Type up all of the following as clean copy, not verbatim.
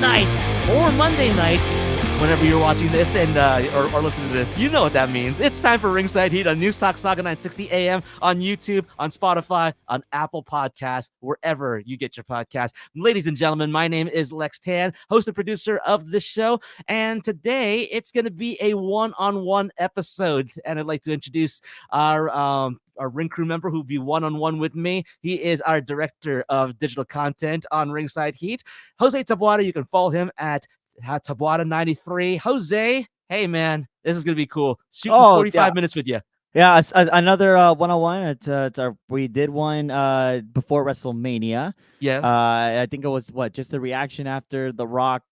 night or Monday night, whenever you're watching this and or listening to this, you know what that means. It's time for Ringside Heat on News Talk Sauga 960 AM on YouTube, on Spotify, on Apple Podcasts, wherever you get your podcasts. Ladies and gentlemen, my name is Lex Tan, host and producer of this show, and today it's going to be a one-on-one episode, and I'd like to introduce our ring crew member who will be one-on-one with me. He is our director of digital content on Ringside Heat, Jose Taboada. You can follow him at Taboada 93. Jose, hey man, this is gonna be cool. Shooting 45 minutes with you. Yeah, another one-on-one. We did one before WrestleMania. Yeah, I think it was just the reaction after The Rock,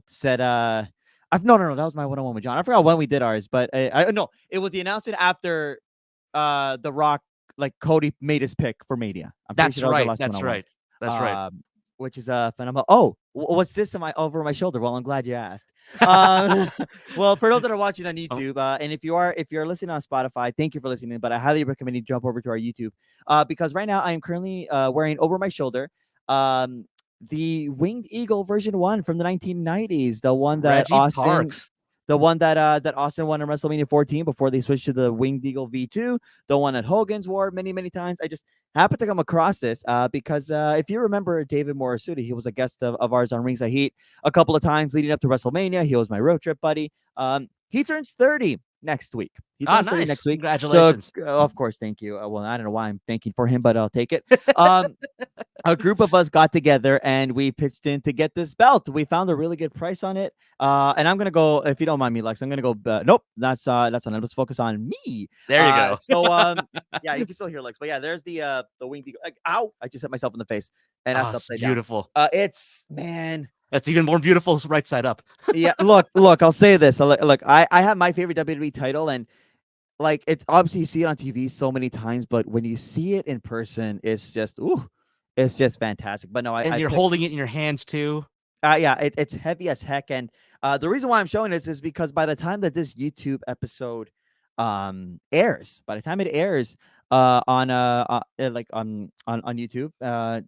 said no, that was my one-on-one with John. I forgot when we did ours, but no, it was the announcement after The Rock, like Cody made his pick for Mania. That's right. Which is phenomenal. Oh, what's this over my shoulder? Well, I'm glad you asked. Well, for those that are watching on YouTube, and if you're listening on Spotify, thank you for listening. But I highly recommend you jump over to our YouTube, because right now I am currently wearing over my shoulder the Winged Eagle version 1 from the 1990s, the one that that Austin won in WrestleMania 14 before they switched to the Winged Eagle V2, the one that Hogan's wore many, many times. I just happened to come across this because if you remember David Morisuti, he was a guest of ours on Ringside Heat a couple of times leading up to WrestleMania. He was my road trip buddy. He turns 30 next week. He turns 30 next week. Congratulations. So, of course, thank you. Well, I don't know why I'm thanking for him, but I'll take it. A group of us got together and we pitched in to get this belt. We found a really good price on it. And I'm gonna go, if you don't mind me, Lex, I'm gonna go. Nope, that's not. Let's focus on me. There you go. So yeah, you can still hear Lex, but yeah, there's the Winged Eagle. Like, ow! I just hit myself in the face, and that's upside down. Beautiful. It's That's even more beautiful right side up. Yeah, look. I'll say this. Look, I have my favorite WWE title, and like it's obviously you see it on TV so many times, but when you see it in person, it's just fantastic. But no, you're holding it in your hands too. Yeah, it's heavy as heck, and the reason why I'm showing this is because by the time that this YouTube episode airs, on YouTube,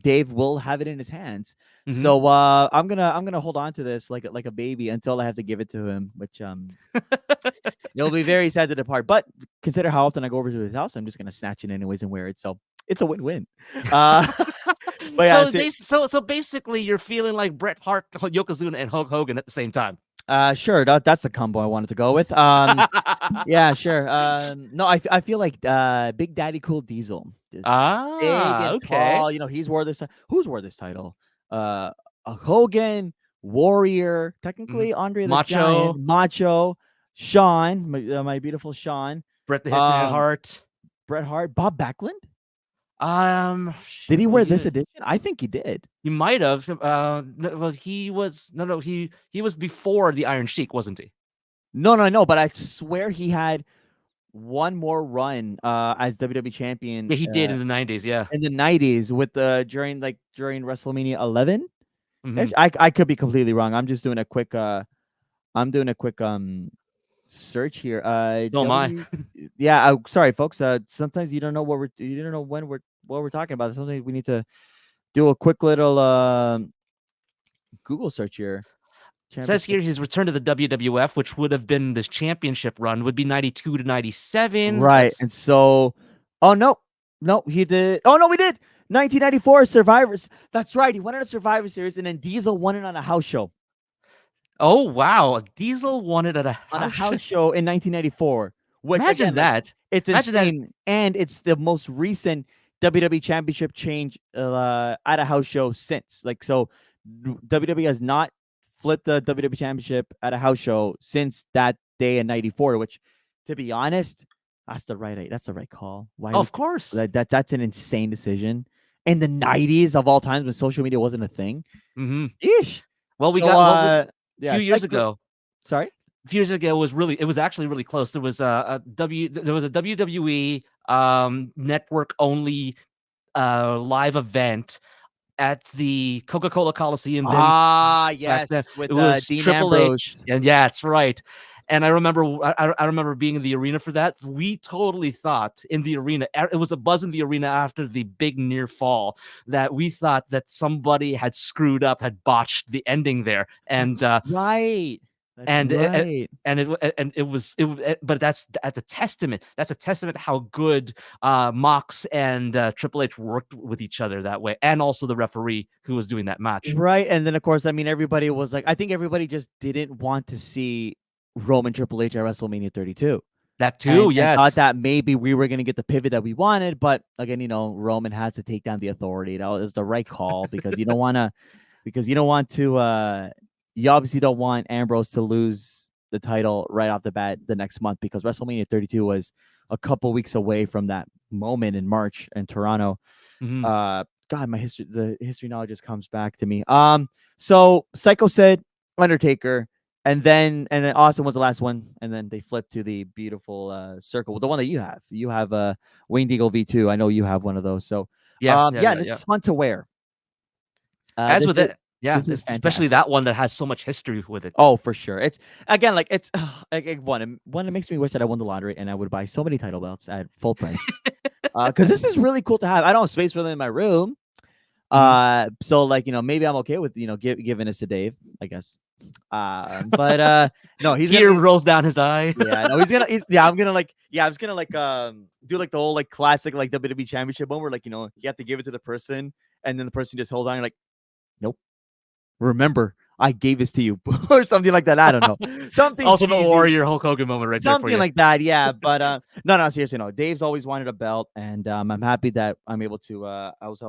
Dave will have it in his hands. Mm-hmm. So I'm gonna hold on to this like a baby until I have to give it to him, which it'll be very sad to depart. But consider how often I go over to his house, I'm just gonna snatch it anyways and wear it. So it's a win-win. But yeah, so basically, you're feeling like Bret Hart, Yokozuna, and Hulk Hogan at the same time. Sure. That's the combo I wanted to go with. Yeah, sure. No, I feel like Big Daddy Cool Diesel. Big and okay. tall. He's wore this. Who's wore this title? Hogan, Warrior, technically Andre the Giant, Macho, Sean, my beautiful Sean, Bret the Hitman Hart, Bob Backlund. Did he wear this edition? I think he did. He might have. Well, he was he was before the Iron Sheik, wasn't he? No. But I swear he had one more run as WWE champion. Yeah, he did in the 90s. Yeah, in the 90s with during WrestleMania 11. Mm-hmm. I could be completely wrong. I'm just doing a quick. Search here. So am I. Yeah. Sorry, folks. Sometimes you don't know what we're talking about. Sometimes we need to do a quick little Google search here. It says here his return to the WWF, which would have been this championship run, would be 92 to 97. Right. And so, no, he did. Oh no, we did 1994 Survivors. That's right. He won in a Survivor Series, and then Diesel won it on a house show. Oh wow! Diesel won it on a house show in 1994. Imagine that! It's insane, and it's the most recent WWE Championship change at a house show since. Like, so, WWE has not flipped the WWE Championship at a house show since that day in '94. Which, to be honest, that's the right call. Why? Of course, that's an insane decision in the '90s of all times when social media wasn't a thing. Mm-hmm. Eesh. Well, we got. Yeah, a few years ago. Sorry? A few years ago it was actually really close. There was a WWE network only live event at the Coca-Cola Coliseum. Yes, with it was Dean Triple Ambrose. H. And yeah, that's right. And I remember being in the arena for that. We totally thought in the arena, it was a buzz in the arena after the big near fall, that we thought that somebody had screwed up, had botched the ending there, and Right. That's and it, right. and it was but that's a testament. That's a testament how good Mox and Triple H worked with each other that way, and also the referee who was doing that match. Right. And then of course, I mean, everybody was like, I think everybody just didn't want to see Roman Triple H at WrestleMania 32. That too, And thought yes. that maybe we were going to get the pivot that we wanted, but again, Roman has to take down the authority. That was the right call because you don't want to you obviously don't want Ambrose to lose the title right off the bat the next month, because WrestleMania 32 was a couple weeks away from that moment in March in Toronto. God, the history knowledge just comes back to me. So Psycho said Undertaker, and then Austin was the last one, and then they flipped to the beautiful circle, the one that you have. You have a Winged Eagle V2. I know you have one of those. So this is fun to wear. As This with is it, yeah, this is especially fantastic. that one that has so much history with it. Oh, for sure. It's again like it's one. It makes me wish that I won the lottery and I would buy so many title belts at full price. Because this is really cool to have. I don't have space for them in my room. So like maybe I'm okay with giving this to Dave, I guess. But no, he's Tear gonna rolls down his eye. yeah, no, I was gonna do like the whole like classic like WWE championship one where like you have to give it to the person and then the person just holds on. You're like, nope. Remember, I gave this to you or something like that. I don't know. Something Ultimate cheesy. Warrior Hulk Hogan moment right there for Something you. like that, yeah. But no, seriously, no. Dave's always wanted a belt, and I'm happy that I'm able to I was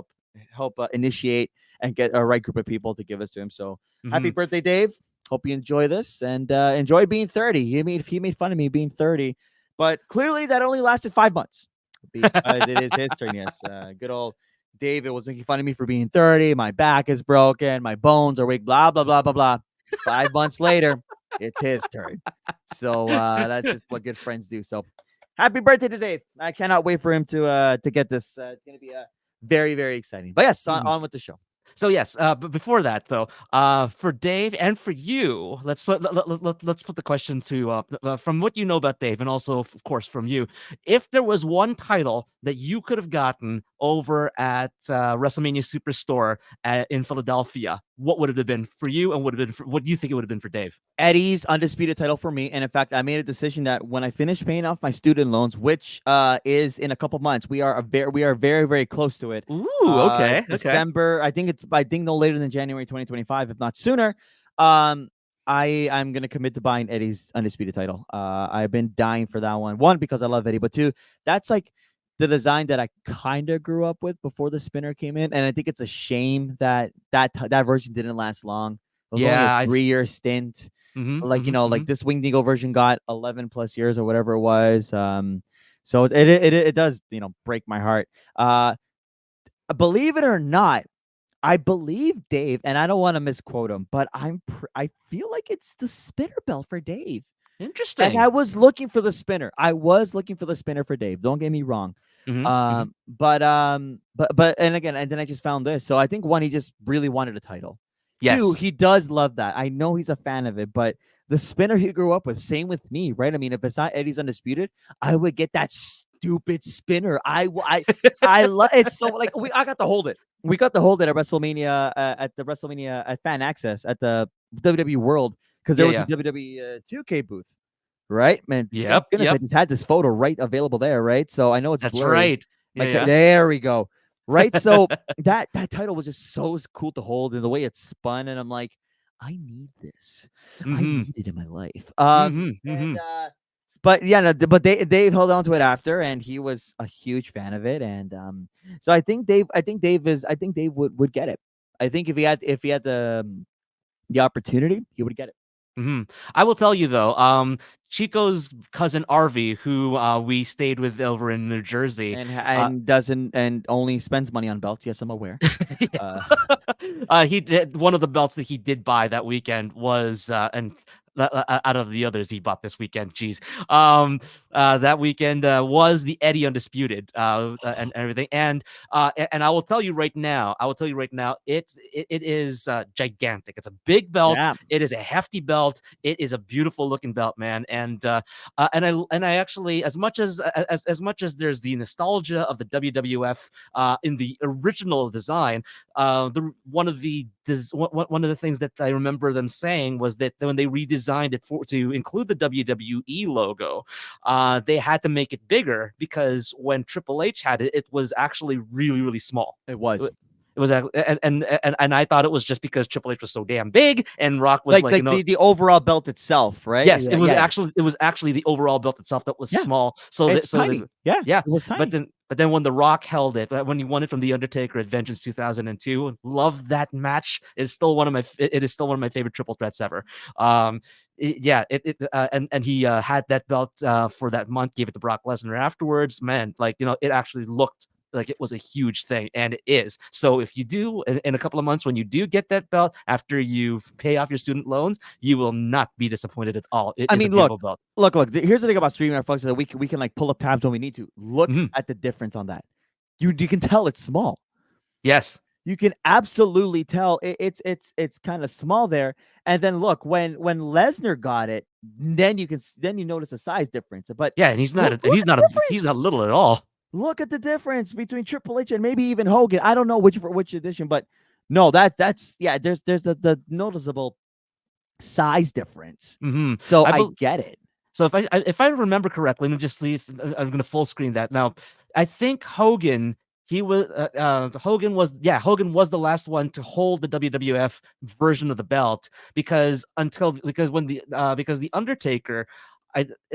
help initiate and get a right group of people to give us to him. So happy birthday, Dave. Hope you enjoy this and enjoy being 30. He made fun of me being 30, but clearly that only lasted 5 months because it is his turn. Yes, good old David was making fun of me for being 30. My back is broken. My bones are weak. Blah blah blah blah blah. 5 months later, it's his turn. So that's just what good friends do. So happy birthday to Dave. I cannot wait for him to get this. It's gonna be very, very exciting. But yes, on with the show. So yes, but before that though, for Dave and for you, let's put the question to from what you know about Dave, and also of course from you. If there was one title that you could have gotten over at WrestleMania Superstore in Philadelphia, what would it have been for you, and what do you think it would have been for Dave? Eddie's undisputed title for me. And in fact, I made a decision that when I finish paying off my student loans, which is in a couple months, we are very, very close to it. Ooh, okay. December. I think no later than January 2025, if not sooner. I'm gonna commit to buying Eddie's undisputed title. I've been dying for that one. One, because I love Eddie, but two, that's like the design that I kind of grew up with before the spinner came in, and I think it's a shame that version didn't last long. It was only a 3-year stint. Like this Winged Eagle version got 11 plus years or whatever it was. So it does break my heart. Believe it or not, I believe Dave, and I don't want to misquote him, but I feel like it's the spinner belt for Dave. Interesting. And I was looking for the spinner. For Dave. Don't get me wrong. But and then I just found this. So I think one, he just really wanted a title. Yes. Two, he does love that. I know he's a fan of it, but the spinner he grew up with, same with me, right? I mean, if it's not Eddie's Undisputed, I would get that stupid spinner. I love it. So like I got to hold it. We got to hold it at WrestleMania at Fan Access at the WWE World, because there was the WWE 2K booth, right? Man, yep. Goodness, I just had this photo right available there, right? So I know it's that's blurry. right. There we go. Right. So that title was just so cool to hold, and the way it spun, and I'm like, I need this. I need it in my life. But yeah, no, but Dave held on to it after, and he was a huge fan of it, and so I think Dave would get it. I think if he had the opportunity, he would get it. I will tell you though, Chico's cousin Arvi, who we stayed with over in New Jersey, and only spends money on belts. Yes, I'm aware. He did one of the belts that he did buy that weekend was and out of the others he bought this weekend. Jeez. That weekend was the Eddie Undisputed and everything. And I will tell you right now, it is gigantic. It's a big belt. Yeah. It is a hefty belt. It is a beautiful looking belt, man. And I actually, as much as there's the nostalgia of the WWF in the original design, one of the things that I remember them saying was that when they redesigned it to include the WWE logo, they had to make it bigger because when Triple H had it, it was actually really, really small. It was. It was, and I thought it was just because Triple H was so damn big, and Rock was like the overall belt itself, right? Yes, it was actually the overall belt itself that was small. So it's tiny. Yeah, it was tiny. But then when The Rock held it, when he won it from The Undertaker at Vengeance 2002, loved that match. It is still one of my favorite triple threats ever. And he had that belt for that month, gave it to Brock Lesnar afterwards. Man, it actually looked like it was a huge thing, and it is. So if you do, in a couple of months, when you do get that belt after you pay off your student loans, you will not be disappointed at all. It is a beautiful belt. Look. Here's the thing about streaming, our folks, is that we can like pull up tabs when we need to. Look at the difference on that. You can tell it's small. Yes. You can absolutely tell it's kind of small there. And then look, when Lesnar got it, then you notice a size difference. But yeah, and he's not little at all. Look at the difference between Triple H and maybe even Hogan. I don't know which edition, but no, there's the noticeable size difference. So I get it. So if I remember correctly, let me just see if I'm going to full screen that now. I think Hogan was the last one to hold the WWF version of the belt because when the Undertaker.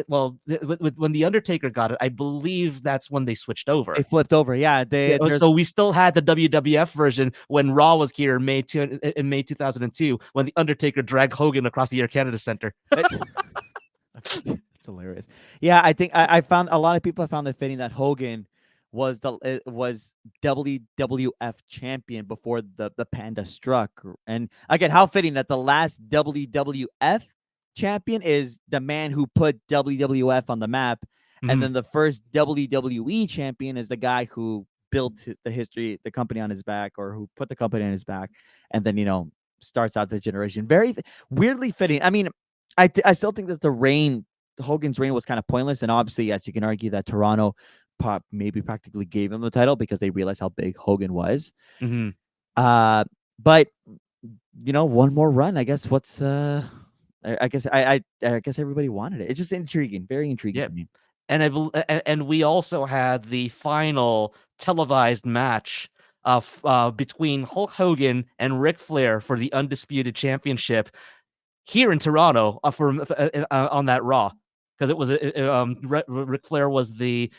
When the Undertaker got it, I believe that's when they switched over. They flipped over, yeah. So we still had the WWF version when Raw was here in May 2002, when the Undertaker dragged Hogan across the Air Canada Center. It's hilarious. Yeah, I think I found a lot of people found it fitting that Hogan was WWF champion before the Panda struck. And again, how fitting that the last WWF champion is the man who put WWF on the map, and then the first WWE champion is the guy who built the company on his back, or who put the company on his back, and then starts out the generation. Very weirdly fitting. I mean, I still think that Hogan's reign was kind of pointless, and obviously, yes, you can argue that Toronto maybe practically gave him the title because they realized how big Hogan was. But one more run, I guess. I guess everybody wanted it. It's just intriguing, very intriguing to me. And we also had the final televised match between Hulk Hogan and Ric Flair for the Undisputed Championship here in Toronto on that Raw, because it was Ric Flair was the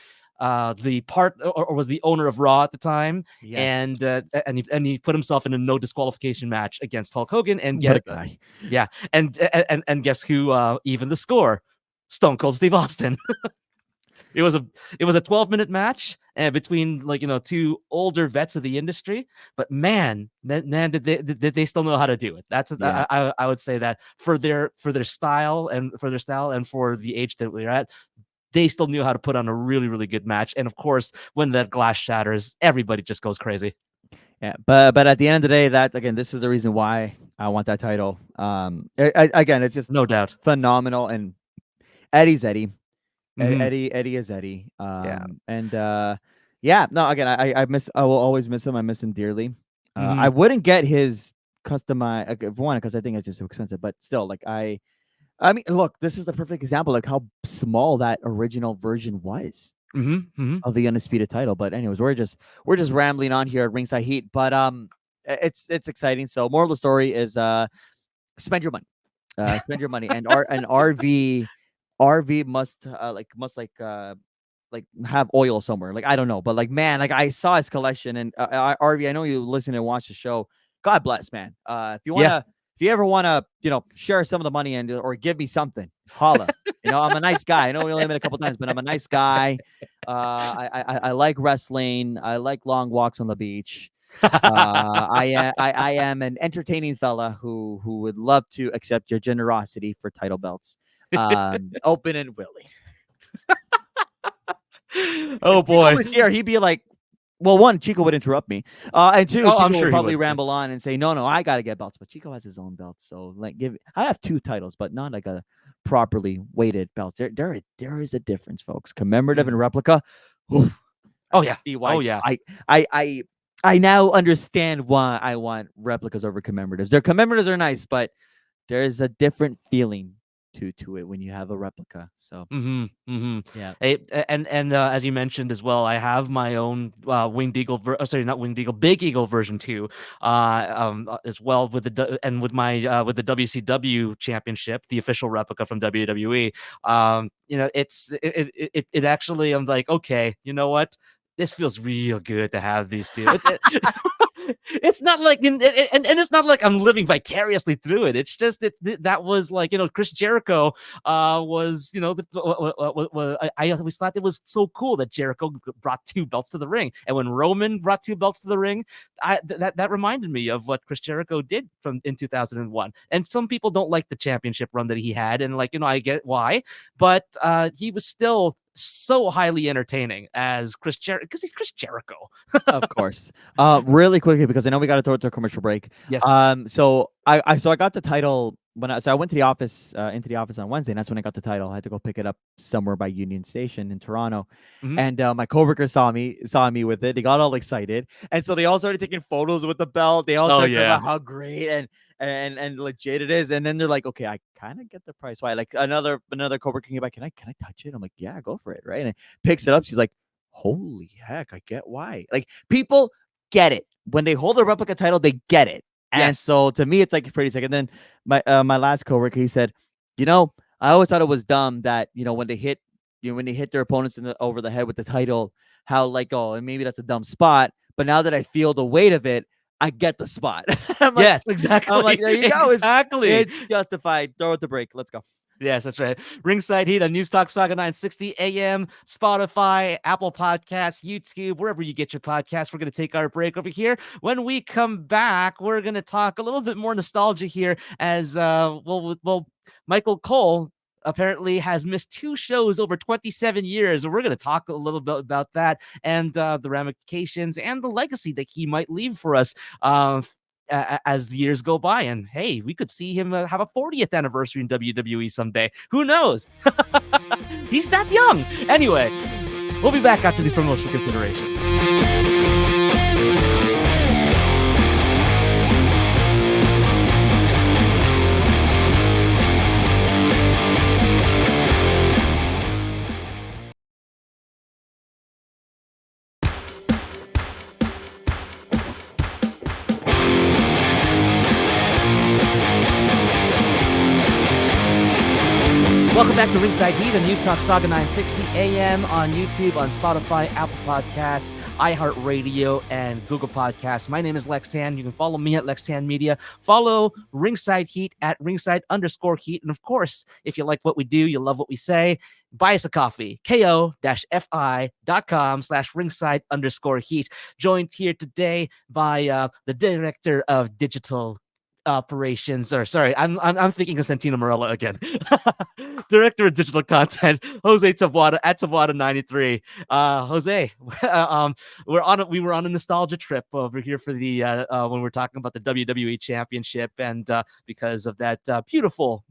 part or was the owner of Raw at the time. Yes. And he put himself in a no disqualification match against Hulk Hogan, and and guess who even the score? Stone Cold Steve Austin. It was a 12-minute match between two older vets of the industry, but man, did they still know how to do it. I would say that for their style and for the age that we're at, they still knew how to put on a really, really good match. And of course, when that glass shatters, everybody just goes crazy. Yeah, but at the end of the day, this is the reason why I want that title. It's just no doubt phenomenal, and Eddie's Eddie. Eddie is Eddie. I will always miss him. I miss him dearly. I wouldn't get his customized one because I think it's just so expensive, but still, I mean, look, this is the perfect example of how small that original version was of the Undisputed title. But anyways, we're just rambling on here at Ringside Heat. But it's exciting. So moral of the story is spend your money. Spend your money. And RV must have oil somewhere. I don't know, but I saw his collection, and RV, I know you listen and watch the show. God bless, man. If you ever want to, share some of the money or give me something, holla. I'm a nice guy. I know we only met a couple times, but I'm a nice guy. I like wrestling. I like long walks on the beach. I am an entertaining fella who would love to accept your generosity for title belts, open and willing. Oh If Chico boy. was here, he'd be like, well, one, Chico would interrupt me, and two, Oh, I'm Chico would sure he probably would. ramble on and say, no, I got to get belts, but Chico has his own belts, so like, I have 2 titles, but not like a properly weighted belts. There is a difference, folks. Commemorative and replica. Oof, Oh yeah. see Oh why yeah. I now understand why I want replicas over commemoratives. Their commemoratives are nice, but there's a different feeling to it when you have a replica. So yeah. And as you mentioned as well, I have my own Winged Eagle. Sorry, not Winged Eagle, Big Eagle version 2, as well with with my with the WCW Championship, the official replica from WWE. It actually, I'm like, okay, you know what? This feels real good to have these two. It's not like and it's not like I'm living vicariously through it. It's just that was like, Chris Jericho was, I always thought it was so cool that Jericho brought 2 belts to the ring, and when Roman brought 2 belts to the ring, that reminded me of what Chris Jericho did from in 2001. And some people don't like the championship run that he had, and like, I get why, but he was still so highly entertaining as Chris Jericho, because he's Chris Jericho. Of course. Really quickly, because I know we got to throw it to a commercial break. Yes. So I got the title I went to the office into the office on Wednesday, and that's when I got the title. I had to go pick it up somewhere by Union Station in Toronto, and my coworker saw me with it. They got all excited, and so they all started taking photos with the belt. They all started talking about how great and legit it is. And then they're like, okay, I kind of get the price. Why? Like another coworker came back, can I touch it? I'm like, yeah, go for it, right? And it picks it up. She's like, holy heck, I get why. Like, people get it. When they hold a replica title, they get it. And so to me, it's like pretty sick. And then my last coworker, he said, I always thought it was dumb that, when they hit their opponents over the head with the title, how like, oh, and maybe that's a dumb spot. But now that I feel the weight of it, I get the spot. Yes, exactly. I'm like, there you go. Exactly. It's justified. Throw it the break. Let's go. Yes, that's right. Ringside Heat on News Talk Saga 960 AM, Spotify, Apple Podcasts, YouTube, wherever you get your podcasts. We're going to take our break over here. When we come back, we're going to talk a little bit more nostalgia here as, Michael Cole apparently has missed 2 shows over 27 years. And we're going to talk a little bit about that and the ramifications and the legacy that he might leave for us. As the years go by, and hey, we could see him have a 40th anniversary in WWE someday. Who knows? He's that young. Anyway, we'll be back after these promotional considerations. Welcome back to Ringside Heat on News Talk Saga 960 AM on YouTube, on Spotify, Apple Podcasts, iHeartRadio, and Google Podcasts. My name is Lex Tan. You can follow me at Lex Tan Media. Follow Ringside Heat at Ringside_Heat. And of course, if you like what we do, you love what we say, buy us a coffee, ko-fi.com/ringside_heat. Joined here today by the Director of Digital Operations, or sorry, I'm thinking of Santino Marella again. Director of Digital Content, Jose Taboada at Taboada93. Jose, we were on a nostalgia trip over here for the when we're talking about the WWE Championship, and because of that beautiful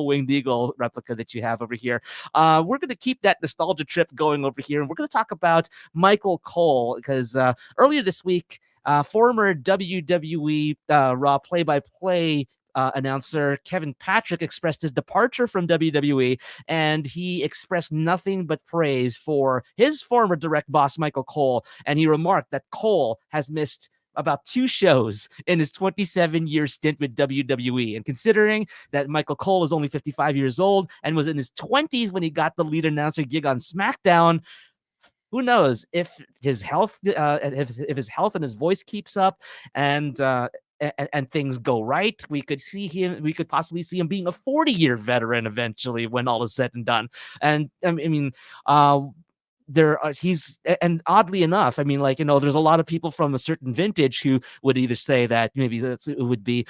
Winged Eagle replica that you have over here, we're going to keep that nostalgia trip going over here, and we're going to talk about Michael Cole, because earlier this week, former WWE Raw play-by-play announcer Kevin Patrick expressed his departure from WWE, and he expressed nothing but praise for his former direct boss, Michael Cole. And he remarked that Cole has missed about 2 shows in his 27-year stint with WWE. And considering that Michael Cole is only 55 years old and was in his 20s when he got the lead announcer gig on SmackDown, who knows if his health, if his health and his voice keeps up, and things go right, we could possibly see him being a 40-year veteran eventually when all is said and done. And I mean, and oddly enough, I mean, like, there's a lot of people from a certain vintage who would either say that maybe it would be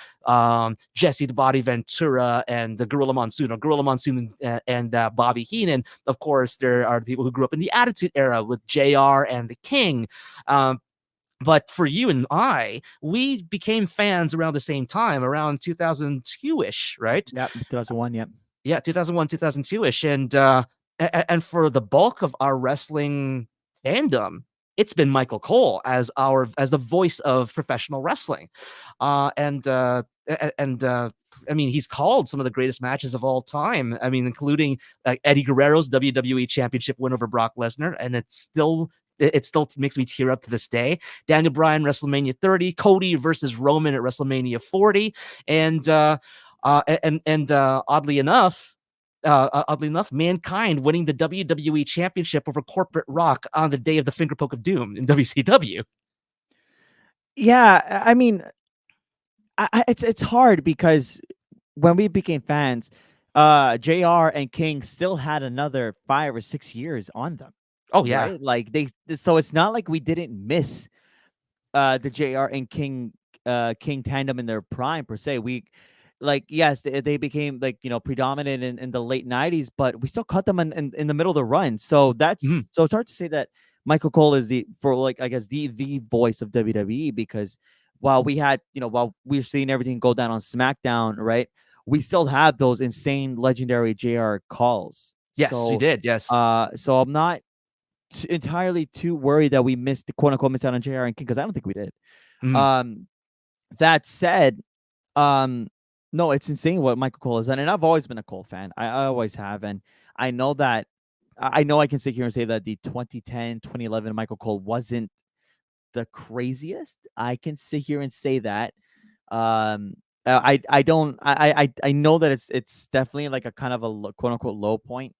Jesse the Body Ventura and the Gorilla Monsoon, or Gorilla Monsoon and Bobby Heenan. Of course, there are people who grew up in the Attitude Era with JR and the King. But for you and I, we became fans around the same time, around 2002-ish, right? Yep, 2001. Yep. Yeah, 2001, 2002-ish. And for the bulk of our wrestling fandom, it's been Michael Cole as the voice of professional wrestling. I mean, he's called some of the greatest matches of all time. I mean, including Eddie Guerrero's WWE Championship win over Brock Lesnar, and it still makes me tear up to this day. Daniel Bryan, WrestleMania 30, Cody versus Roman at WrestleMania 40, and oddly enough, Mankind winning the WWE Championship over Corporate Rock on the day of the Finger Poke of Doom in WCW. Yeah, I mean, it's hard because when we became fans, JR and King still had another 5 or 6 years on them. Oh yeah, right? Like so it's not like we didn't miss the JR and King tandem in their prime per se. We yes, they became predominant in the late 90s, but we still cut them in the middle of the run. So so it's hard to say that Michael Cole is the voice of WWE, because while we had while we're seeing everything go down on SmackDown, right? We still have those insane legendary JR calls. Yes, so, we did. Yes. So I'm not entirely too worried that we missed the quote unquote miss out on JR and King, because I don't think we did. That said, no, it's insane what Michael Cole has done, and I've always been a Cole fan. I always have, and I know that I can sit here and say that the 2010, 2011 Michael Cole wasn't the craziest. I can sit here and say that. I don't. I know that it's definitely like a kind of a quote unquote low point.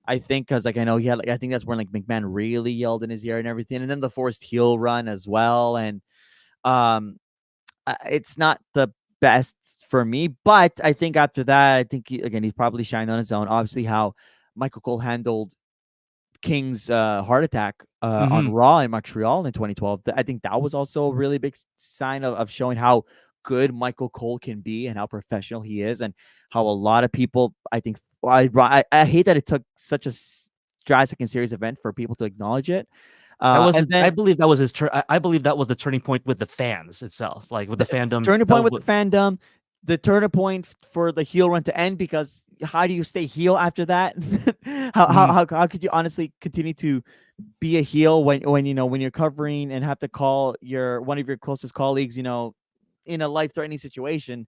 I think because I know he had I think that's when McMahon really yelled in his ear and everything, and then the forced heel run as well, and it's not the best for me. But I think after that, I think he probably shined on his own. Obviously, how Michael Cole handled King's heart attack on Raw in Montreal in 2012. I think that was also a really big sign of showing how good Michael Cole can be and how professional he is, and how a lot of people, I think, I hate that it took such a drastic and serious event for people to acknowledge it. I believe that was his I believe that was the turning point with the fans itself, like with the fandom. Turning point with the fandom, the turning point for the heel run to end, because how do you stay heel after that? How could you honestly continue to be a heel when you're covering and have to call one of your closest colleagues, in a life-threatening situation?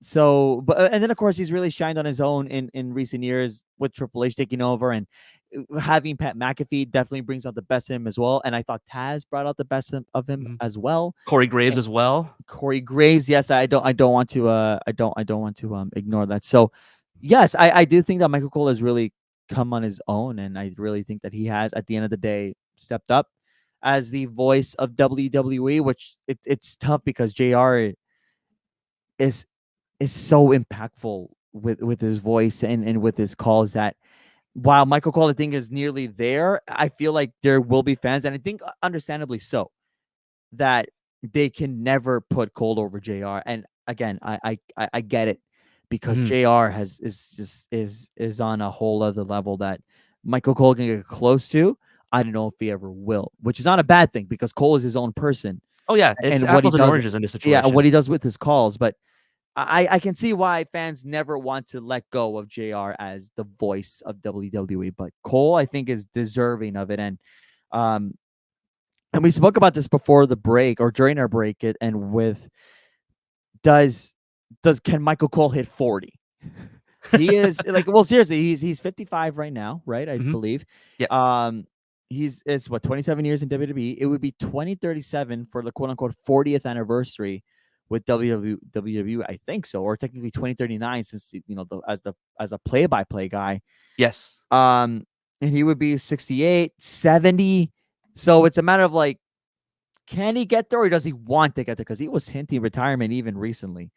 So, but and then of course he's really shined on his own in recent years with Triple H taking over, and having Pat McAfee definitely brings out the best in him as well. And I thought Taz brought out the best of him as well. Corey Graves as well. Corey Graves, yes, I don't want to ignore that. So, yes, I do think that Michael Cole has really come on his own, and I really think that he has, at the end of the day, stepped up as the voice of WWE, which it's tough because JR is so impactful with his voice and with his calls, that while Michael Cole, I think, is nearly there, I feel like there will be fans, and I think understandably so, that they can never put Cole over JR. And again, I get it, because JR is on a whole other level that Michael Cole can get close to. I don't know if he ever will, which is not a bad thing, because Cole is his own person. Oh yeah, it's and apples and oranges in this situation. Yeah, what he does with his calls, but I can see why fans never want to let go of JR as the voice of WWE, but Cole, I think, is deserving of it. And we spoke about this before the break, or during our break, and with can Michael Cole hit 40? He is seriously, he's 55 right now, right? I believe. Yeah. It's 27 years in WWE. It would be 2037 for the quote unquote 40th anniversary with WWE, I think so, or technically 2039, since as a play-by-play guy. Yes. And he would be 68, 70. So it's a matter of can he get there, or does he want to get there? Because he was hinting retirement even recently.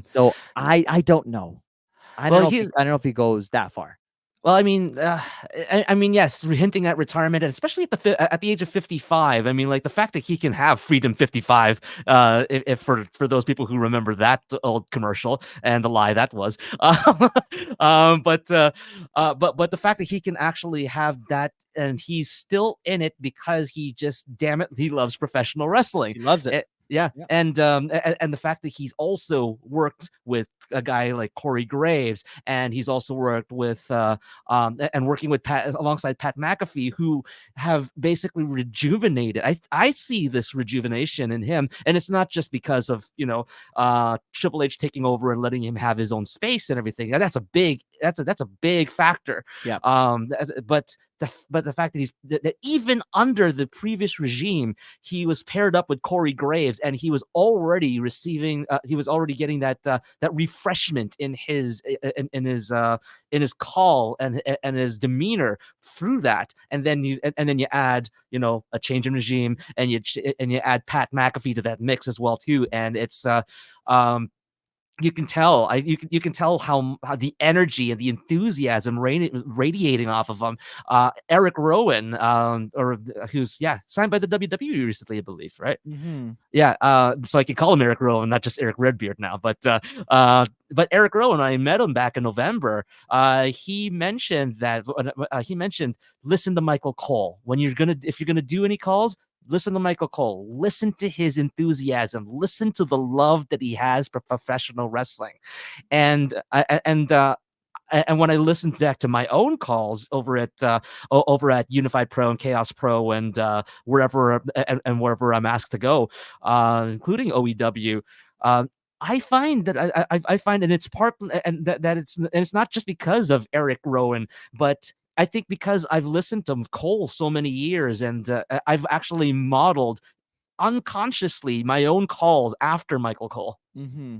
So I don't know. I don't know if he goes that far. Well, I mean, I mean, yes, hinting at retirement, and especially at the age of 55. I mean, like the fact that he can have Freedom 55, if for those people who remember that old commercial and the lie that was, but the fact that he can actually have that and he's still in it because he just damn it, he loves professional wrestling. He loves it. Yeah, Yeah. and the fact that he's also worked with a guy like Corey Graves, and he's also worked with and working with Pat alongside Pat McAfee, who have basically rejuvenated. I see this rejuvenation in him, and it's not just because of Triple H taking over and letting him have his own space and everything. That's a big factor. Yeah. But the fact that that even under the previous regime, he was paired up with Corey Graves, and he was already receiving, he was already getting that refreshment in his call and his demeanor through that. And then you add a change in regime, and you add Pat McAfee to that mix as well too, and it's you can tell you can tell how the energy and the enthusiasm radiating off of him. Eric Rowan, or who's signed by the WWE recently, I believe, right? Mm-hmm. Yeah, so I can call him Eric Rowan, not just Eric Redbeard now. But Eric Rowan, I met him back in November. He mentioned that listen to Michael Cole if you're gonna do any calls. Listen to Michael Cole. Listen to his enthusiasm. Listen to the love that he has for professional wrestling, and when I listened back to my own calls over at Unified Pro and Chaos Pro and wherever I'm asked to go, including OEW, I find that I find, and it's part, and that it's not just because of Eric Rowan, but I think because I've listened to Cole so many years, and I've actually modeled unconsciously my own calls after Michael Cole. Mm-hmm.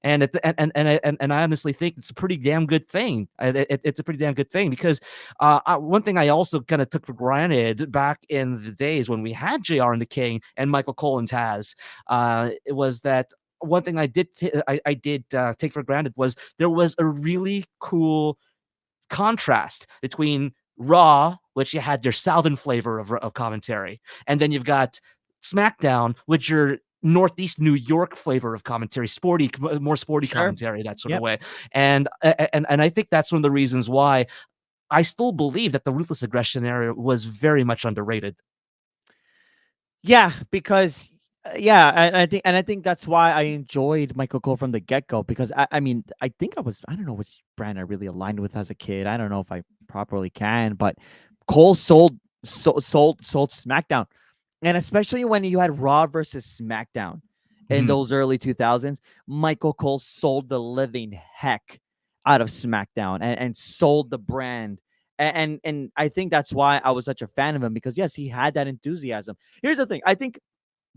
And I honestly think it's a pretty damn good thing. It's a pretty damn good thing because one thing I also kind of took for granted back in the days when we had JR and the King and Michael Cole and Taz, it was that one thing I did take for granted was there was a really cool contrast between Raw, which you had your Southern flavor of commentary, and then you've got SmackDown, which your Northeast New York flavor of commentary, more sporty Sure. commentary, that sort of Yep. way. And I think that's one of the reasons why I still believe that the Ruthless Aggression era was very much underrated. Yeah, because I think that's why I enjoyed Michael Cole from the get go. Because I mean, I don't know which brand I really aligned with as a kid. I don't know if I properly can, but Cole sold SmackDown, and especially when you had Raw versus SmackDown in those early 2000s, Michael Cole sold the living heck out of SmackDown and sold the brand. And I think that's why I was such a fan of him, because yes, he had that enthusiasm. Here's the thing. I think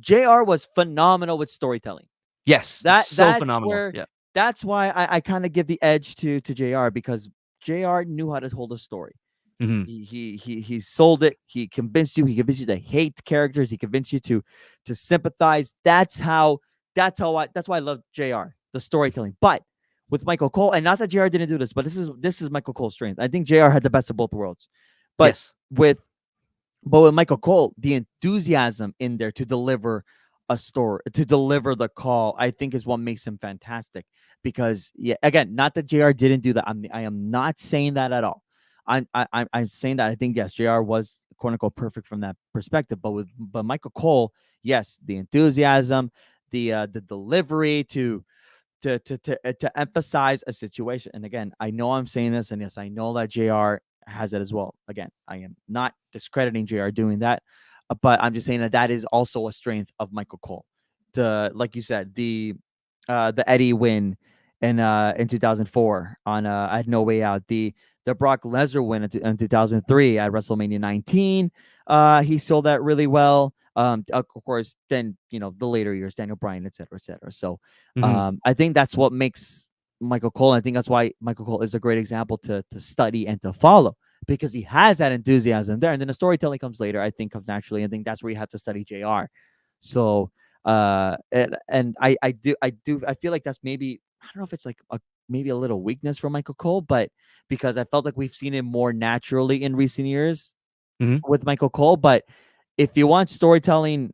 JR was phenomenal with storytelling. Yes, That's phenomenal. where Yeah. that's why I kind of give the edge to JR, because JR knew how to hold a story. Mm-hmm. He sold it. He convinced you. He convinced you to hate characters. He convinced you to sympathize. That's why I love JR, the storytelling. But with Michael Cole, and not that JR didn't do this, but this is Michael Cole's strength. I think JR had the best of both worlds. But Yes. with Michael Cole, the enthusiasm in there to deliver a story, to deliver the call, I think is what makes him fantastic. Because again, not that JR didn't do that. I am not saying that at all. I'm saying that I think yes, JR was quote unquote perfect from that perspective. But Michael Cole, yes, the enthusiasm, the delivery to emphasize a situation. And again, I know I'm saying this, and yes, I know that JR has it as well. Again, I am not discrediting JR doing that, but I'm just saying that is also a strength of Michael Cole. Like you said, the Eddie win in 2004 on at No Way Out, the Brock Lesnar win in 2003 at WrestleMania 19. He sold that really well. Of course, then the later years, Daniel Bryan, et cetera, et cetera. So I think that's what makes Michael Cole. And I think that's why Michael Cole is a great example to study and to follow, because he has that enthusiasm there. And then the storytelling comes later, I think, comes naturally. I think that's where you have to study JR. So and I feel like that's maybe, I don't know if it's like a maybe a little weakness for Michael Cole, but because I felt like we've seen it more naturally in recent years Mhm. with Michael Cole. But if you want storytelling,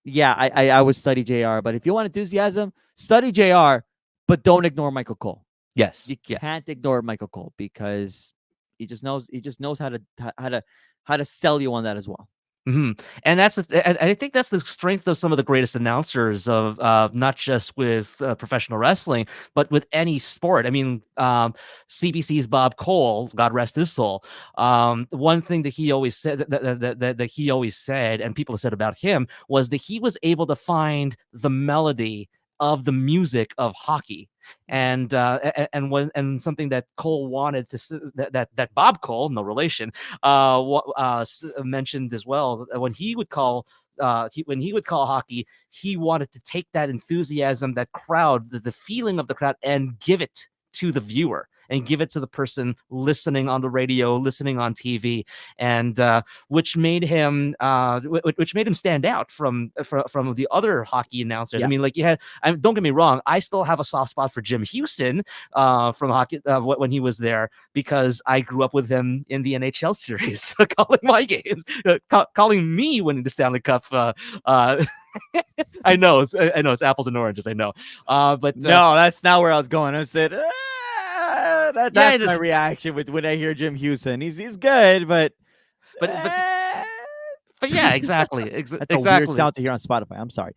yeah, I would study JR. But if you want enthusiasm, study JR, but don't ignore Michael Cole. Yes. You Yeah. can't ignore Michael Cole because he just knows how to sell you on that as well. And and I think that's the strength of some of the greatest announcers of not just with professional wrestling, but with any sport. I mean, CBC's Bob Cole, God rest his soul. One thing that he always said that he always said, and people have said about him, was that he was able to find the melody of the music of hockey. And something that Cole wanted to that Bob Cole, no relation, mentioned as well, when he would call when he would call hockey, he wanted to take that enthusiasm, that crowd, the feeling of the crowd, and give it to the viewer and give it to the person listening on the radio, listening on TV, and which made him stand out from the other hockey announcers. Yeah. I mean, like don't get me wrong, I still have a soft spot for Jim Houston from hockey when he was there, because I grew up with him in the NHL series, calling my games, calling me winning the Stanley Cup. I know it's apples and oranges. I know, but no, that's not where I was going. I said that's my just, reaction when I hear Jim Houston. He's good, but but yeah, exactly, that's a weird exactly. sound to hear on Spotify. I'm sorry.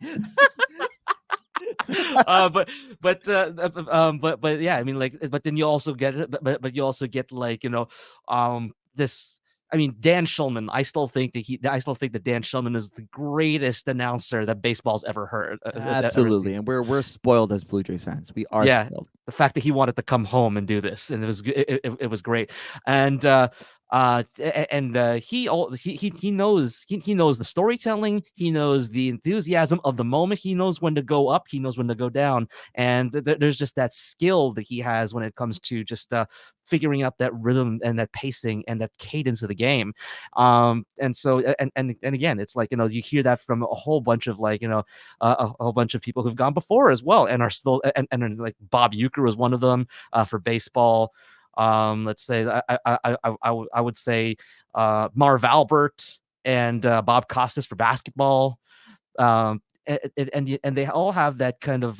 But but yeah, I mean, like, but then you also get but you also get, like, this. I mean, Dan Schulman. I still think that Dan Schulman is the greatest announcer that baseball's ever heard. Ever Absolutely, seen. and we're spoiled as Blue Jays fans. We are Yeah, spoiled. the fact that he wanted to come home and do this, and it was great. And he knows he knows the storytelling, he knows the enthusiasm of the moment, he knows when to go up, he knows when to go down, and there's just that skill that he has when it comes to just figuring out that rhythm and that pacing and that cadence of the game. And so and again, it's like, you hear that from a whole bunch of, like, a whole bunch of people who've gone before as well, and are still, and like Bob Uecker was one of them for baseball. Let's say I would say Marv Albert and Bob Costas for basketball. And they all have that kind of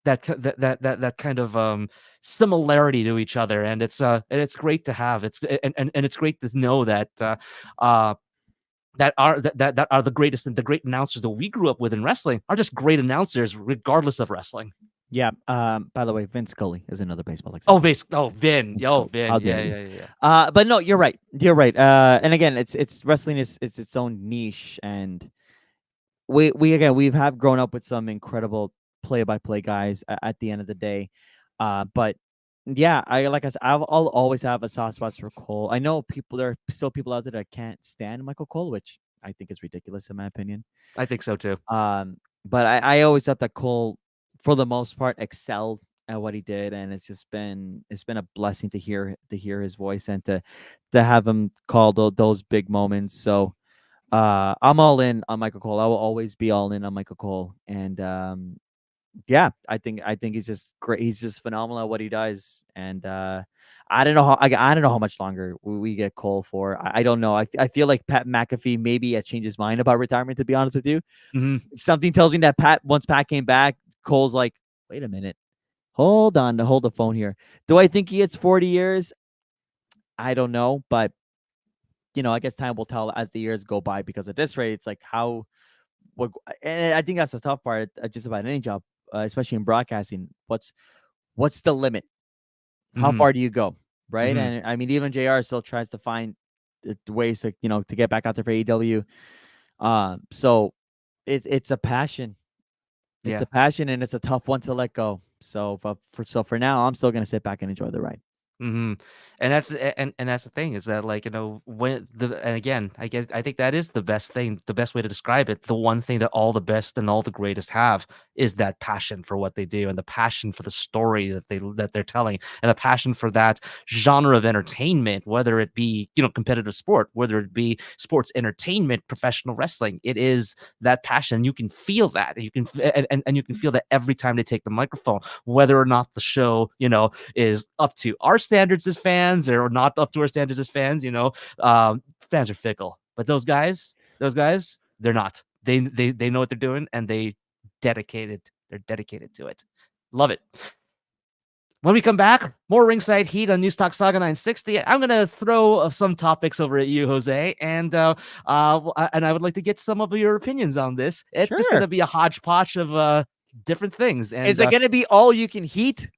that kind of similarity to each other, and it's great to have. And it's great to know that that are the greatest, and the great announcers that we grew up with in wrestling are just great announcers regardless of wrestling. Yeah. By the way, Vince Scully is another baseball Oh, example. Vin. Vince Yo, Scully. Vin. How Yeah, dare you? yeah, yeah, yeah. But no, you're right. You're right. And again, it's wrestling is its own niche, and we again we have grown up with some incredible play-by-play guys at the end of the day. But yeah, like I said, I'll always have a soft spot for Cole. I know there are still people out there that can't stand Michael Cole, which I think is ridiculous in my opinion. I think so too. But I always thought that Cole, for the most part, excelled at what he did, and it's been a blessing to hear his voice and to have him call those big moments. So I'm all in on Michael Cole. I will always be all in on Michael Cole, and yeah, I think he's just great. He's just phenomenal at what he does, and I don't know how much longer we get Cole for. I don't know. I feel like Pat McAfee maybe has changed his mind about retirement. To be honest with you, something tells me that once Pat came back, Cole's like, wait a minute, hold on, to hold the phone here. Do I think he hits 40 years? I don't know, but I guess time will tell as the years go by, because at this rate, it's like and I think that's the tough part at just about any job, especially in broadcasting. What's the limit? How far do you go? Right. And I mean, even JR still tries to find ways to, to get back out there for AEW. So it's a passion. It's a passion, and it's a tough one to let go. So, for now, I'm still going to sit back and enjoy the ride. And that's the thing, is that, like, when and again, I think that is the best way to describe it. The one thing that all the best and all the greatest have is that passion for what they do and the passion for the story that they're telling and the passion for that genre of entertainment, whether it be, competitive sport, whether it be sports entertainment, professional wrestling. It is that passion. You can feel that. You can and you can feel that every time they take the microphone, whether or not the show, is up to our standards as fans or not up to our standards as fans. Fans are fickle, but those guys, they're not. They know what they're doing, and dedicated. They're dedicated to it. Love it. When we come back, more Ringside Heat on News Talk Saga 960. I'm going to throw some topics over at you, Jose, and I would like to get some of your opinions on this. It's just going Sure. to be a hodgepodge of different things. And Is it going to be all you can heat?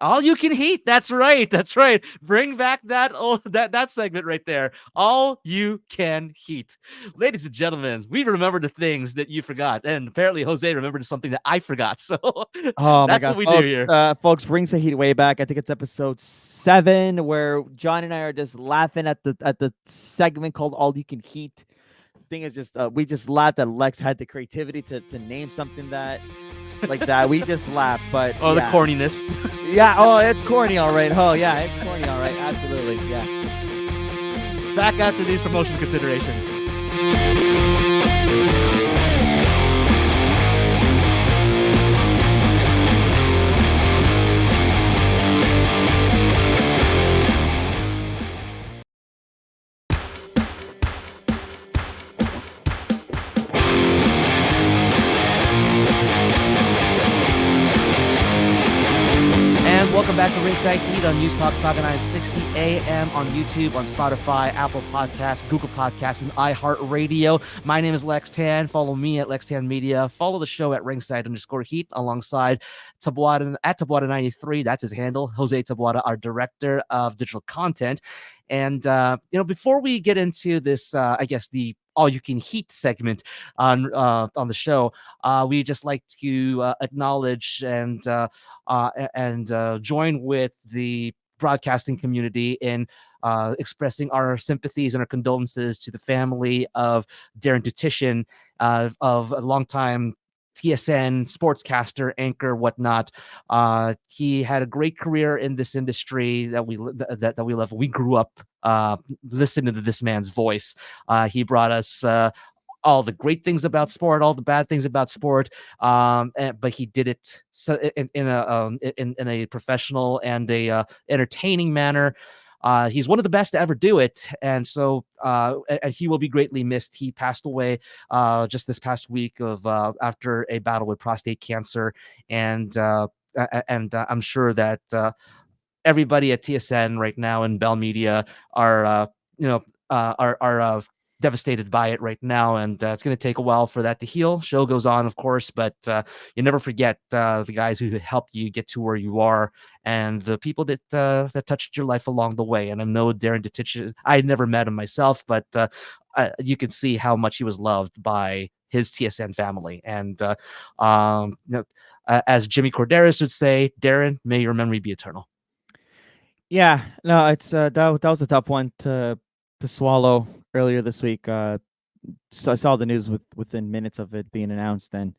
all you can heat. That's right. That's right. Bring back that segment right there. All you can heat. Ladies and gentlemen, we remember the things that you forgot. And apparently Jose remembered something that I forgot. So Oh my that's God, what we folks, do here. folks, Ringside Heat way back. I think it's episode 7, where John and I are just laughing at the segment called "All You Can Heat." Thing is, just we just laughed that Lex had the creativity to name something that like that. We just laughed, but Oh, yeah. the corniness. Yeah. Oh, it's corny, all right. Oh, yeah, it's corny, all right. Absolutely, yeah. Back after these promotional considerations. And welcome back to Ringside Heat on News Talk Saga 960 AM on YouTube, on Spotify, Apple Podcasts, Google Podcasts, and iHeartRadio. My name is Lex Tan. Follow me at Lex Tan Media. Follow the show at Ringside_Heat alongside Taboada at Taboada93. That's his handle. Jose Taboada, our director of digital content. And before we get into this, I guess the all you can heat segment on the show, we just like to acknowledge and join with the broadcasting community in expressing our sympathies and our condolences to the family of Darren Dutishin, of a longtime TSN sportscaster, anchor, whatnot. He had a great career in this industry that we love. We grew up listening to this man's voice. He brought us all the great things about sport, all the bad things about sport, but he did it in a professional and a entertaining manner. He's one of the best to ever do it, and so and he will be greatly missed. He passed away just this past week after a battle with prostate cancer, and I'm sure that everybody at TSN right now and Bell Media are devastated by it right now, and it's going to take a while for that to heal. Show goes on, of course, but you never forget the guys who helped you get to where you are, and the people that touched your life along the way. And I know Darren Dutishin, I had never met him myself, but you can see how much he was loved by his TSN family. And as Jimmy Corderas would say, Darren, may your memory be eternal. Yeah, no, it's that was a tough one to swallow earlier this week. So I saw the news within minutes of it being announced, and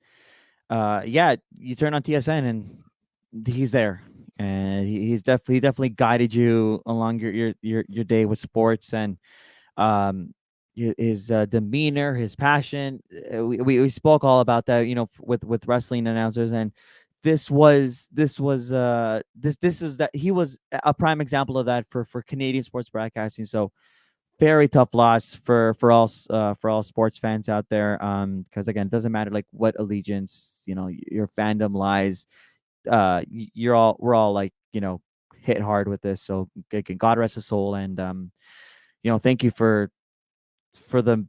yeah, you turn on TSN and he's there, and he's definitely guided you along your day with sports, and his demeanor, his passion. We spoke all about that, with wrestling announcers, and this is that he was a prime example of that for Canadian sports broadcasting. So very tough loss for all sports fans out there. Because again, it doesn't matter like what allegiance your fandom lies. We're all like hit hard with this. So again, God rest his soul, and thank you for the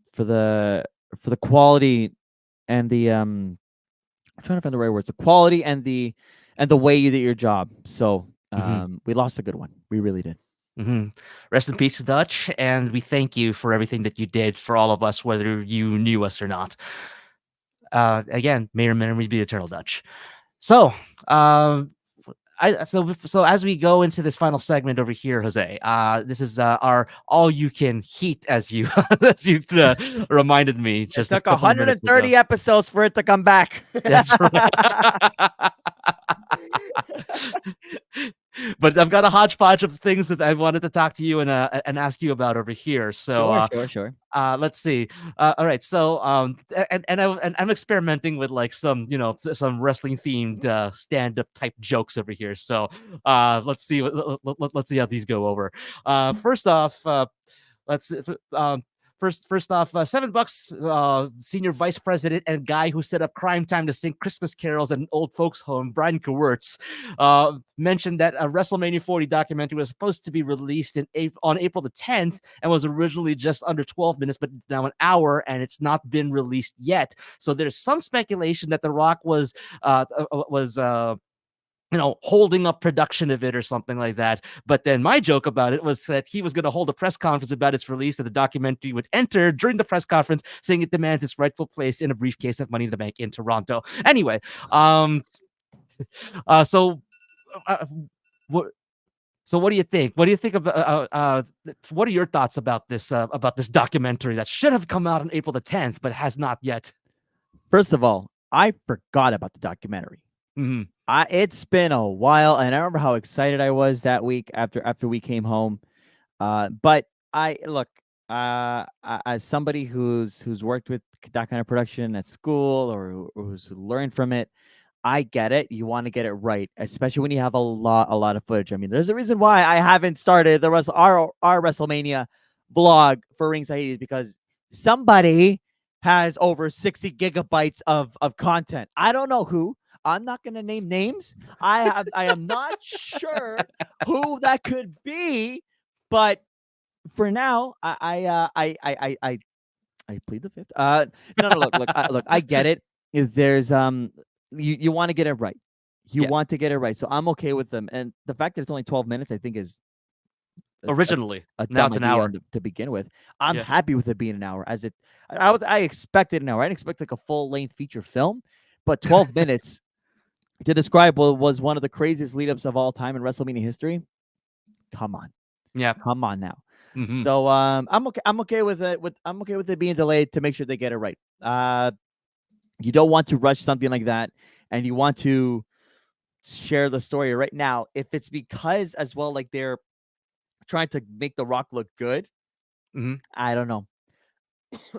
quality and the I'm trying to find the right words. The quality and the way you did your job. So we lost a good one. We really did. Mm-hmm. Rest in peace, Dutch, and we thank you for everything that you did for all of us, whether you knew us or not. Again, may your memory be eternal, Dutch. So, so as we go into this final segment over here, Jose, this is our all you can heat, as you as you reminded me It just a took couple of minutes 130 ago. episodes for it to come back. That's right. But I've got a hodgepodge of things that I wanted to talk to you and ask you about over here. So Sure. let's see. All right. So and I'm experimenting with like some some wrestling themed stand up type jokes over here. So let's see let's see how these go over. First off, let's first off, $7, senior vice president and guy who set up Crime Time to sing Christmas carols at an old folks home, Brian Kowirtz, mentioned that a WrestleMania 40 documentary was supposed to be released on April the 10th and was originally just under 12 minutes, but now an hour, and it's not been released yet. So there's some speculation that The Rock was holding up production of it or something like that. But then my joke about it was that he was going to hold a press conference about its release, and the documentary would enter during the press conference, saying it demands its rightful place in a briefcase of Money in the Bank in Toronto. Anyway, so what? So what do you think? What do you think about? What are your thoughts about this documentary that should have come out on April the 10th, but has not yet? First of all, I forgot about the documentary. Mm-hmm. It's been a while, and I remember how excited I was that week after we came home. But I look, as somebody who's worked with that kind of production at school or who's learned from it, I get it. You want to get it right, especially when you have a lot of footage. I mean, there's a reason why I haven't started our WrestleMania vlog for Ringside is because somebody has over 60 gigabytes of content. I don't know who. I'm not going to name names. I am not sure who that could be, but for now, I plead the fifth. No, look, I get it. Is there's you want to get it right. You want to get it right. So I'm okay with them. And the fact that it's only 12 minutes, I think is Originally, a now dumb it's an idea hour. to begin with. I'm Yeah. happy with it being an hour. I expected an hour. I didn't expect like a full length feature film, but 12 minutes to describe what was one of the craziest lead ups of all time in WrestleMania history. Come on. Yeah. Come on now. Mm-hmm. So I'm okay with it. I'm okay with it being delayed to make sure they get it right. You don't want to rush something like that, and you want to share the story right now. If it's because as well, like they're trying to make The Rock look good, Mm-hmm. I don't know.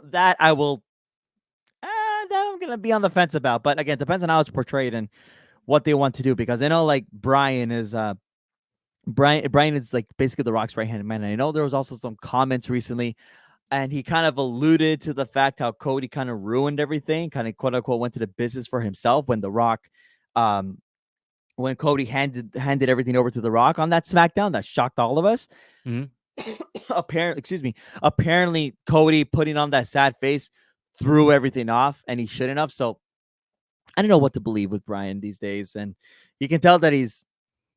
That I will. That I'm gonna be on the fence about. But again, depends on how it's portrayed and what they want to do. Because I know like Brian is Brian is like basically The Rock's right hand man. And I know there was also some comments recently, and he kind of alluded to the fact how Cody kind of ruined everything, kind of quote unquote went to the business for himself when The Rock, when Cody handed everything over to The Rock on that SmackDown. That shocked all of us. Mm-hmm. Apparently Cody putting on that sad face threw everything off, and he shouldn't have. So I don't know what to believe with Brian these days, and you can tell that he's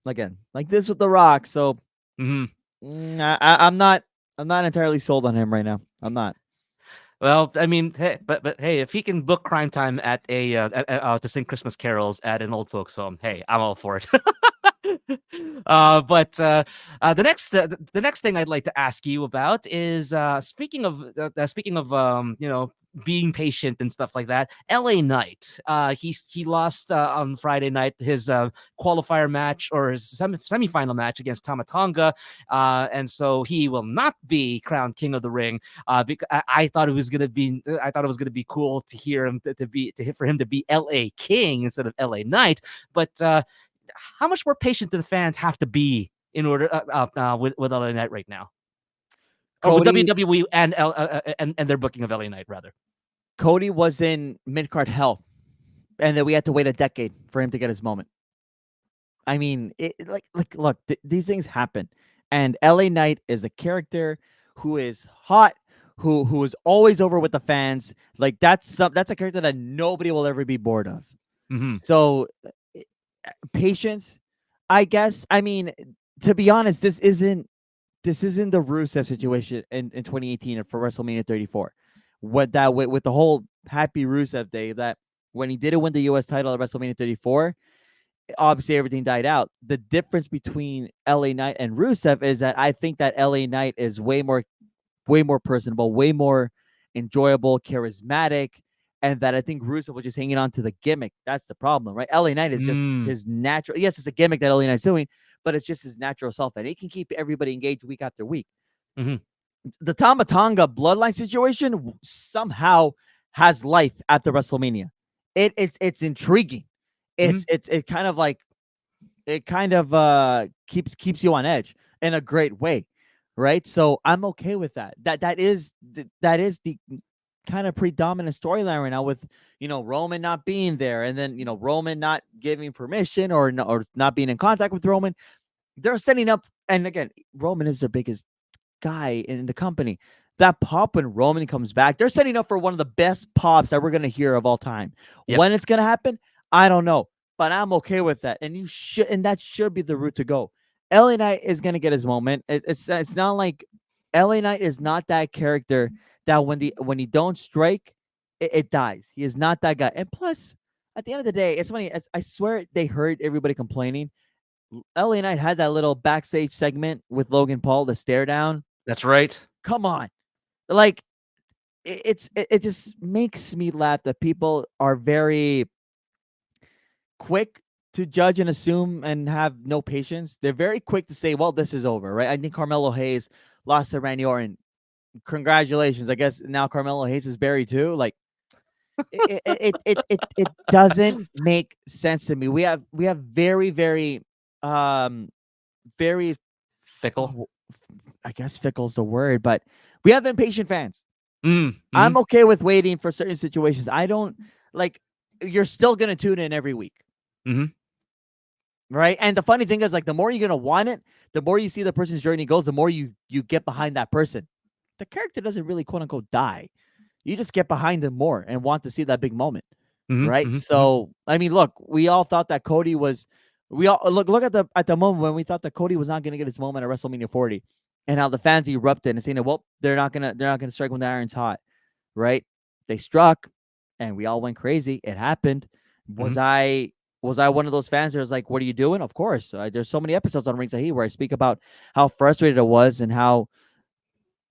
again like this with The Rock. So I'm not entirely sold on him right now. I'm not. Well, I mean, hey, but hey, if he can book Crime Time at to sing Christmas carols at an old folks home, hey, I'm all for it. But the next thing I'd like to ask you about is speaking of being patient and stuff like that. LA Knight, he lost on Friday night his qualifier match or his semifinal match against Tama Tonga, and so he will not be crowned King of the Ring. Because I thought it was gonna be cool to hear him for him to be LA King instead of LA Knight, but. How much more patient do the fans have to be in order with LA Knight right now, or with Cody, WWE and their booking of LA Knight rather? Cody was in mid card hell, and then we had to wait a decade for him to get his moment. I mean, look, these things happen, and LA Knight is a character who is hot, who is always over with the fans. Like that's a character that nobody will ever be bored of. Mm-hmm. So patience, I guess. I mean, to be honest, this isn't the Rusev situation in 2018 for WrestleMania 34. With the whole Happy Rusev Day, that when he didn't win the US title at WrestleMania 34, obviously everything died out. The difference between LA Knight and Rusev is that I think that LA Knight is way more personable, way more enjoyable, charismatic, and that I think Rusev was just hanging on to the gimmick. That's the problem, right? LA Knight is just his natural. Yes, it's a gimmick that LA Knight's doing, but it's just his natural self, and he can keep everybody engaged week after week. Mm-hmm. The Tama Tonga bloodline situation somehow has life after WrestleMania. It's intriguing. It kind of like keeps you on edge in a great way, right? So I'm okay with that. That is the kind of predominant storyline right now, with Roman not being there, and then Roman not giving permission or not being in contact with Roman. They're setting up, and again, Roman is their biggest guy in the company. That pop when Roman comes back, they're setting up for one of the best pops that we're gonna hear of all time. Yep. When it's gonna happen, I don't know, but I'm okay with that. And that should be the route to go. LA Knight is gonna get his moment. It's not like LA Knight is not that character that when he don't strike, it dies. He is not that guy. And plus, at the end of the day, it's funny. I swear they heard everybody complaining. LA Knight had that little backstage segment with Logan Paul, the stare down. That's right. Come on. Like, it just makes me laugh that people are very quick to judge and assume and have no patience. They're very quick to say, well, this is over, right? I think Carmelo Hayes lost to Randy Orton. Congratulations. I guess now Carmelo Hayes is buried too. Like, it doesn't make sense to me. We have very, very very fickle. I guess fickle is the word, but we have impatient fans. Mm-hmm. I'm okay with waiting for certain situations. I don't like. You're still gonna tune in every week, right? And the funny thing is, like, the more you're gonna want it, the more you see the person's journey goes, the more you get behind that person. The character doesn't really quote unquote die. You just get behind them more and want to see that big moment, right? So I mean, look, we all thought that Cody was. We all look at the moment when we thought that Cody was not going to get his moment at WrestleMania 40, and how the fans erupted and saying, "Well, they're not gonna strike when the iron's hot," right? They struck, and we all went crazy. It happened. Was I one of those fans that was like, "What are you doing?" Of course. There's so many episodes on Ringside where I speak about how frustrated I was and how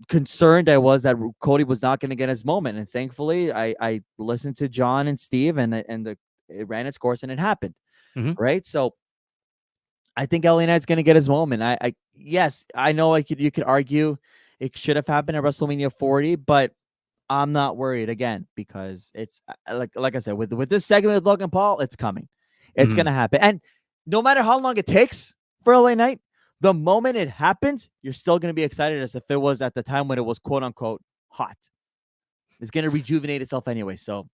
concerned I was that Cody was not going to get his moment. And thankfully, I listened to John and Steve, and it ran its course, and it happened. Right. So I think LA Knight's going to get his moment. Yes, I know you could argue it should have happened at WrestleMania 40, but I'm not worried again, because it's like I said, with this segment with Logan Paul, it's coming. It's going to happen. And no matter how long it takes for LA Knight, the moment it happens, you're still going to be excited as if it was at the time when it was quote unquote hot. It's going to rejuvenate itself anyway. So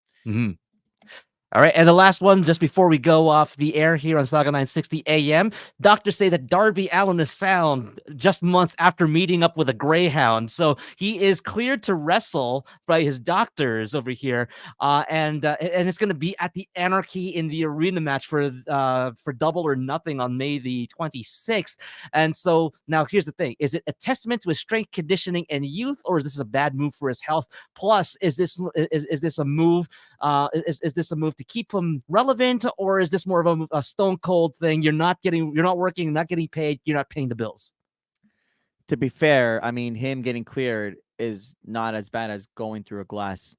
All right, and the last one, just before we go off the air here on Sauga 960 AM, doctors say that Darby Allin is sound just months after meeting up with a greyhound. So he is cleared to wrestle by his doctors over here, and it's going to be at the Anarchy in the Arena match for Double or Nothing on May the 26th. And so now here's the thing: is it a testament to his strength, conditioning, and youth, or is this a bad move for his health? Plus, is this a move? Is this a move to keep him relevant, or is this more of a stone cold thing? You're not working, not getting paid, you're not paying the bills. To be fair, I mean, him getting cleared is not as bad as going through a glass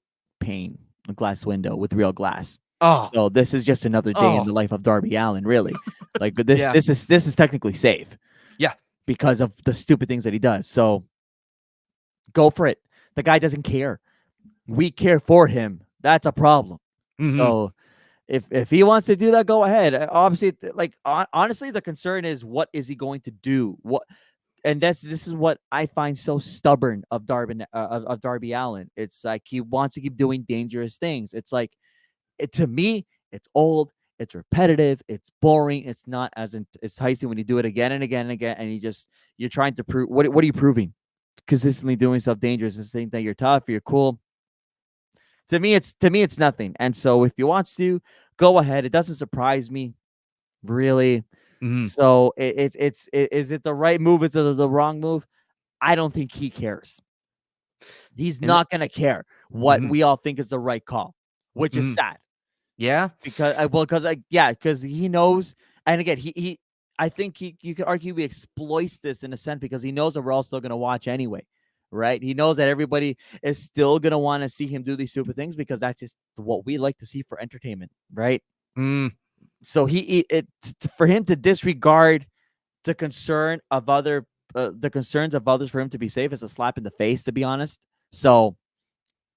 window with real glass. Oh, so this is just another day in the life of Darby Allin, really. Like, this is technically safe. Yeah, because of the stupid things that he does. So go for it. The guy doesn't care. We care for him. That's a problem. So if he wants to do that, go ahead. Obviously, like, honestly, the concern is, what is he going to do? And this is what I find so stubborn of Darby Allin. It's like he wants to keep doing dangerous things. It's like, to me, it's old, it's repetitive, it's boring, it's not as enticing when you do it again and again and again, and you're trying to prove what are you proving? Consistently doing stuff dangerous and saying that you're tough, you're cool. To me, it's nothing. And so if he wants to, go ahead. It doesn't surprise me, really. So is it the right move? Is it the wrong move? I don't think he cares. He's not gonna care what we all think is the right call, which is sad. Yeah, because he knows And again, I think you could argue he exploits this in a sense because he knows that we're all still going to watch anyway, right? He knows that everybody is still going to want to see him do these stupid things because that's just what we like to see for entertainment, right? So for him to disregard the concern of the concerns of others for him to be safe is a slap in the face, to be honest. So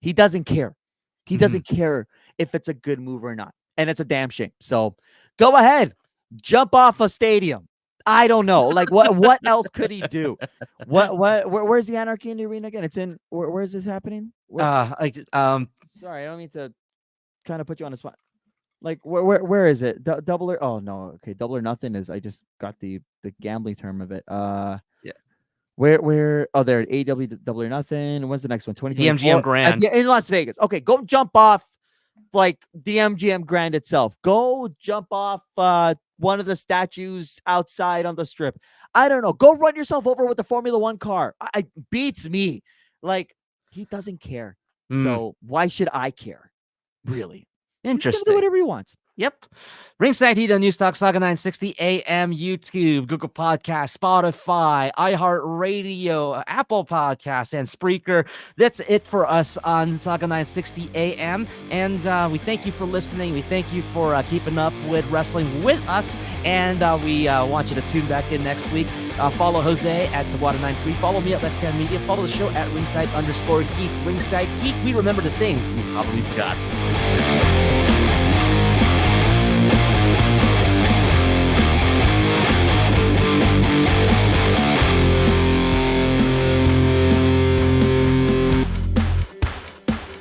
he doesn't care. He doesn't care if it's a good move or not. And it's a damn shame. So go ahead, jump off a stadium. I don't know. Like what else could he do? Where's the Anarchy in the Arena again? It's in where is this happening? Sorry, I don't mean to kind of put you on the spot. Like where is it? Double or oh no, okay, Double or Nothing is I just got the gambling term of it. Yeah. Where oh there AW Double or Nothing. When's the next one? 2024? the MGM Grand in Las Vegas. Okay, go jump off like the MGM Grand itself. Go jump off one of the statues outside on the strip. I don't know. Go run yourself over with the Formula One car. I beats me. Like he doesn't care. So why should I care? Really? Interesting. He can do whatever he wants. Yep. Ringside Heat on Newstalk Sauga 960 AM, YouTube, Google Podcast, Spotify, iHeartRadio, Apple Podcasts, and Spreaker. That's it for us on Sauga 960 AM. And we thank you for listening. We thank you for keeping up with wrestling with us. And we want you to tune back in next week. Follow Jose at Taboada 93. Follow me at Lex Tan Media. Follow the show at Ringside_Heat. Ringside Heat. We remember the things we probably forgot.